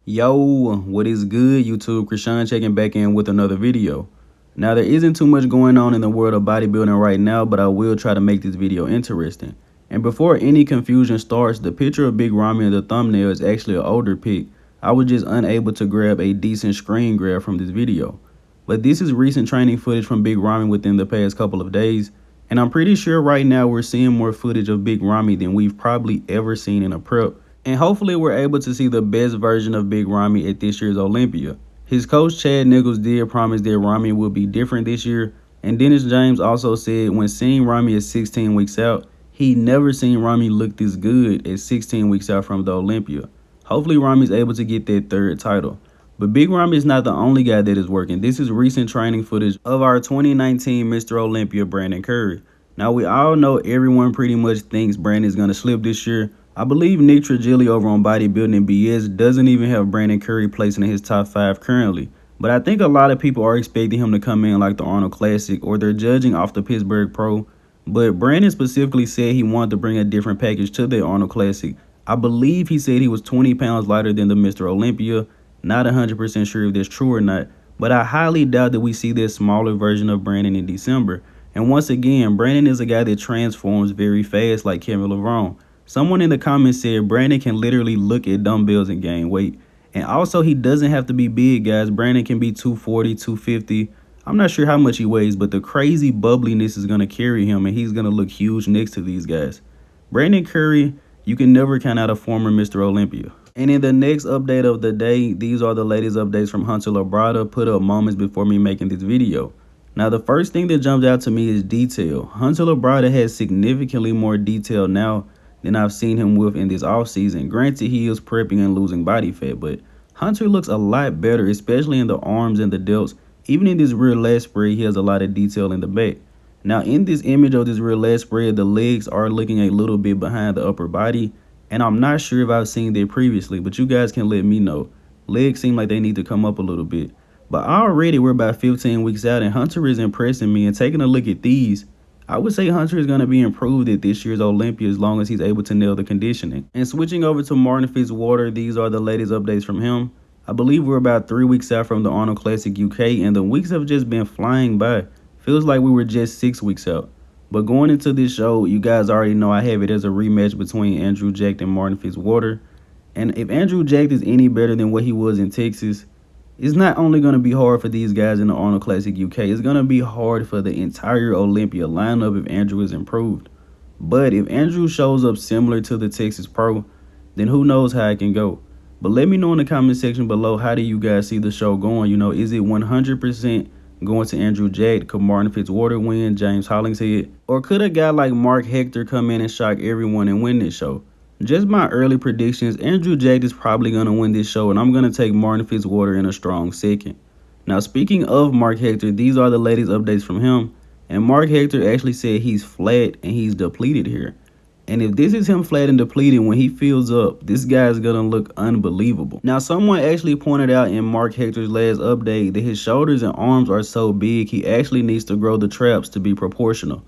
Yo, what is good, YouTube? Krishan checking back in with another video. Now, there isn't too much going on in the world of bodybuilding right now, but I will try to make this video interesting. And before any confusion starts, the picture of Big Ramy in the thumbnail is actually an older pic. I was just unable to grab a decent screen grab from this video. But this is recent training footage from Big Ramy within the past couple of days, and I'm pretty sure right now we're seeing more footage of Big Ramy than we've probably ever seen in a prep. And hopefully we're able to see the best version of Big Ramy at this year's Olympia. His coach Chad Nichols did promise that Ramy will be different this year, and Dennis James also said when seeing Ramy at 16 weeks out, he never seen Ramy look this good at 16 weeks out from the Olympia. Hopefully Ramy's able to get that third title. But Big Ramy is not the only guy that is working. This is recent training footage of our 2019 Mr. Olympia, Brandon Curry. Now we all know everyone pretty much thinks Brandon's going to slip this year. I believe Nick Trigilli over on Bodybuilding and BS doesn't even have Brandon Curry placing in his top 5 currently. But I think a lot of people are expecting him to come in like the Arnold Classic, or they're judging off the Pittsburgh Pro. But Brandon specifically said he wanted to bring a different package to the Arnold Classic. I believe he said he was 20 pounds lighter than the Mr. Olympia. Not 100% sure if that's true or not, but I highly doubt that we see this smaller version of Brandon in December. And once again, Brandon is a guy that transforms very fast like Kevin LeVron. Someone in the comments said Brandon can literally look at dumbbells and gain weight. And also, he doesn't have to be big, guys. Brandon can be 240, 250. I'm not sure how much he weighs, but the crazy bubbliness is going to carry him, and he's going to look huge next to these guys. Brandon Curry, you can never count out a former Mr. Olympia. And in the next update of the day, these are the latest updates from Hunter Labrada put up moments before me making this video. Now, the first thing that jumped out to me is detail. Hunter Labrada has significantly more detail now than I've seen him with in this offseason. Granted, he is prepping and losing body fat, but Hunter looks a lot better, especially in the arms and the delts. Even in this rear lat spread, he has a lot of detail in the back. Now, in this image of this rear lat spread, the legs are looking a little bit behind the upper body, and I'm not sure if I've seen that previously, but you guys can let me know. Legs seem like they need to come up a little bit. But already we're about 15 weeks out, and Hunter is impressing me. And taking a look at these, I would say Hunter is going to be improved at this year's Olympia as long as he's able to nail the conditioning. And switching over to Martin Fitzwater, these are the latest updates from him. I believe we're about 3 weeks out from the Arnold Classic UK, and the weeks have just been flying by. Feels like we were just 6 weeks out. But going into this show, you guys already know I have it as a rematch between Andrew Jacked and Martin Fitzwater. And if Andrew Jacked is any better than what he was in Texas, it's not only going to be hard for these guys in the Arnold Classic UK, it's going to be hard for the entire Olympia lineup if Andrew is improved. But if Andrew shows up similar to the Texas Pro, then who knows how it can go. But let me know in the comment section below, how do you guys see the show going? You know, is it 100% going to Andrew Jacked? Could Martin Fitzwater win, James Hollingshead? Or could a guy like Marc Hector come in and shock everyone and win this show? Just my early predictions, Andrew Jacked is probably going to win this show, and I'm going to take Martin Fitzwater in a strong second. Now, speaking of Marc Hector, these are the latest updates from him. And Marc Hector actually said he's flat and he's depleted here. And if this is him flat and depleted, when he fills up, this guy's going to look unbelievable. Now, someone actually pointed out in Marc Hector's last update that his shoulders and arms are so big, he actually needs to grow the traps to be proportional.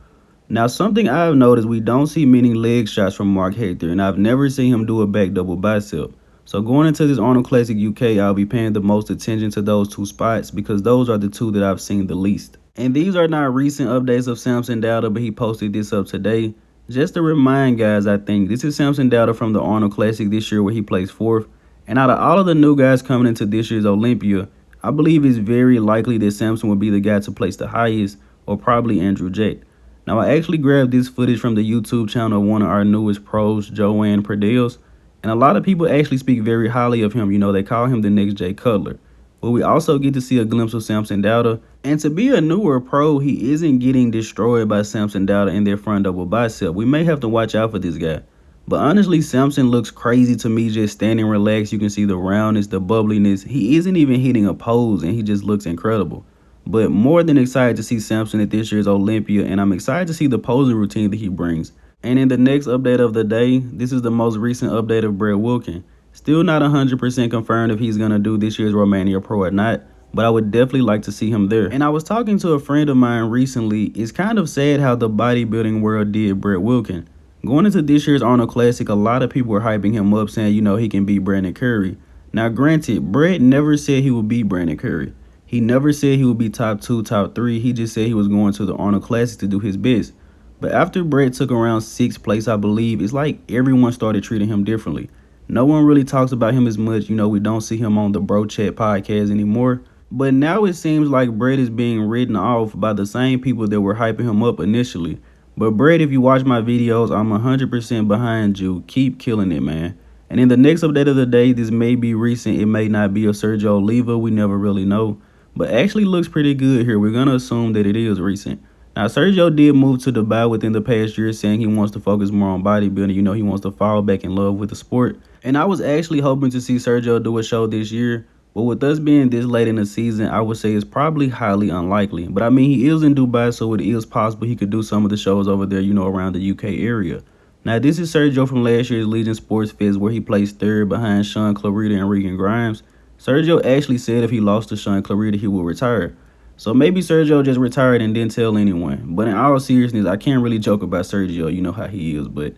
Now, something I've noticed, we don't see many leg shots from Marc Hector, and I've never seen him do a back double bicep. So going into this Arnold Classic UK, I'll be paying the most attention to those two spots because those are the two that I've seen the least. And these are not recent updates of Samson Dauda, but he posted this up today. Just to remind guys, I think this is Samson Dauda from the Arnold Classic this year where he placed 4th. And out of all of the new guys coming into this year's Olympia, I believe it's very likely that Samson will be the guy to place the highest, or probably Andrew Jacked. Now, I actually grabbed this footage from the YouTube channel of one of our newest pros, Joan Pradells, and a lot of people actually speak very highly of him. You know, they call him the next Jay Cutler. But we also get to see a glimpse of Samson Dauda, and to be a newer pro, he isn't getting destroyed by Samson Dauda in their front double bicep. We may have to watch out for this guy. But honestly, Samson looks crazy to me just standing relaxed. You can see the roundness, the bubbliness. He isn't even hitting a pose, and he just looks incredible. But more than excited to see Samson at this year's Olympia, and I'm excited to see the posing routine that he brings. And in the next update of the day, this is the most recent update of Brett Wilkin. Still not 100% confirmed if he's going to do this year's Romania Pro or not, but I would definitely like to see him there. And I was talking to a friend of mine recently. It's kind of sad how the bodybuilding world did Brett Wilkin. Going into this year's Arnold Classic, a lot of people were hyping him up, saying, you know, he can beat Brandon Curry. Now granted, Brett never said he would beat Brandon Curry. He never said he would be top 2, top 3. He just said he was going to the Arnold Classic to do his best. But after Brett took around 6th place, I believe, it's like everyone started treating him differently. No one really talks about him as much. We don't see him on the Bro Chat podcast anymore. But now it seems like Brett is being written off by the same people that were hyping him up initially. But Brett, if you watch my videos, I'm 100% behind you. Keep killing it, man. And in the next update of the day, this may be recent. It may not be a Sergio Oliva. We never really know. But actually looks pretty good here. We're going to assume that it is recent. Now, Sergio did move to Dubai within the past year, saying he wants to focus more on bodybuilding. He wants to fall back in love with the sport. And I was actually hoping to see Sergio do a show this year. But with us being this late in the season, I would say it's probably highly unlikely. But I mean, he is in Dubai, so it is possible he could do some of the shows over there, around the UK area. Now, this is Sergio from last year's Legion Sports Fest, where he placed 3rd behind Sean Clarita and Regan Grimes. Sergio actually said if he lost to Sean Clarita, he would retire. So maybe Sergio just retired and didn't tell anyone. But in all seriousness, I can't really joke about Sergio. You know how he is. But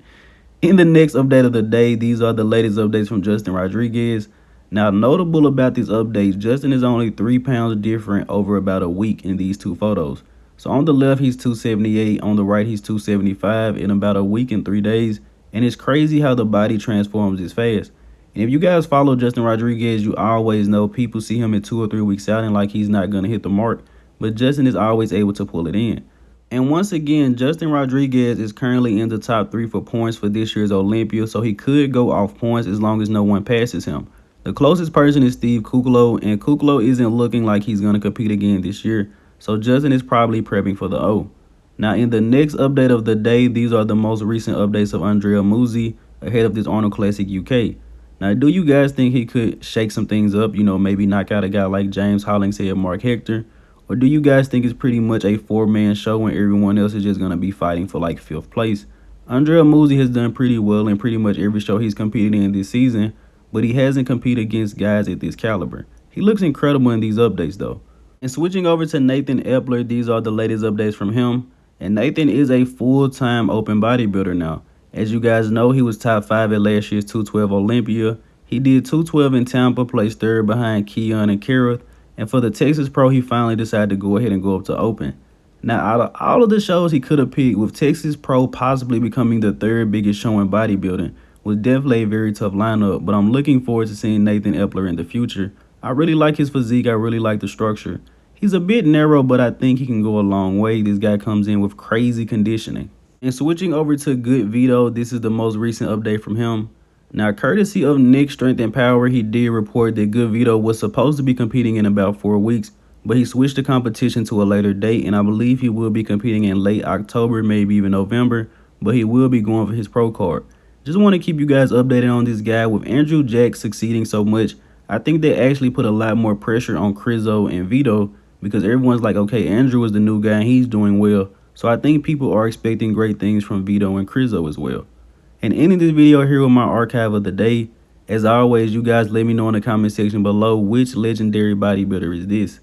in the next update of the day, these are the latest updates from Justin Rodriguez. Now, notable about these updates, Justin is only 3 pounds different over about a week in these two photos. So on the left, he's 278. On the right, he's 275 in about a week and 3 days. And it's crazy how the body transforms this fast. And if you guys follow Justin Rodriguez, you always know people see him at 2 or 3 weeks out and like he's not going to hit the mark. But Justin is always able to pull it in. And once again, Justin Rodriguez is currently in the top 3 for points for this year's Olympia. So he could go off points as long as no one passes him. The closest person is Steve Kuclo, and Kuclo isn't looking like he's going to compete again this year. So Justin is probably prepping for the O. Now, in the next update of the day, these are the most recent updates of Andrea Muzi ahead of this Arnold Classic UK. Now, do you guys think he could shake some things up, maybe knock out a guy like James Hollingshead, Marc Hector? Or do you guys think it's pretty much a 4-man show and everyone else is just going to be fighting for like 5th place? Andrea Muzi has done pretty well in pretty much every show he's competed in this season, but he hasn't competed against guys at this caliber. He looks incredible in these updates though. And switching over to Nathan Epler, these are the latest updates from him. And Nathan is a full-time open bodybuilder now. As you guys know, he was top 5 at last year's 212 Olympia. He did 212 in Tampa, placed 3rd behind Keon and Kareth. And for the Texas Pro, he finally decided to go ahead and go up to Open. Now, out of all of the shows he could have picked, with Texas Pro possibly becoming the 3rd biggest show in bodybuilding, was definitely a very tough lineup. But I'm looking forward to seeing Nathan Epler in the future. I really like his physique. I really like the structure. He's a bit narrow, but I think he can go a long way. This guy comes in with crazy conditioning. And switching over to Good Vito, this is the most recent update from him. Now, courtesy of Nick Strength and Power, he did report that Good Vito was supposed to be competing in about 4 weeks, but he switched the competition to a later date, and I believe he will be competing in late October, maybe even November, but he will be going for his pro card. Just want to keep you guys updated on this guy. With Andrew Jack succeeding so much, I think they actually put a lot more pressure on Crizzo and Vito, because everyone's like, okay, Andrew is the new guy and he's doing well. So I think people are expecting great things from Vito and Crizzo as well. And ending this video here with my archive of the day. As always, you guys let me know in the comment section below which legendary bodybuilder is this.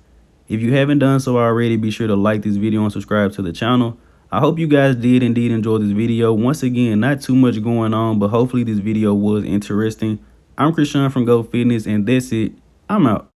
If you haven't done so already, be sure to like this video and subscribe to the channel. I hope you guys did indeed enjoy this video. Once again, not too much going on, but hopefully this video was interesting. I'm Krishan from Go Fitness, and that's it. I'm out.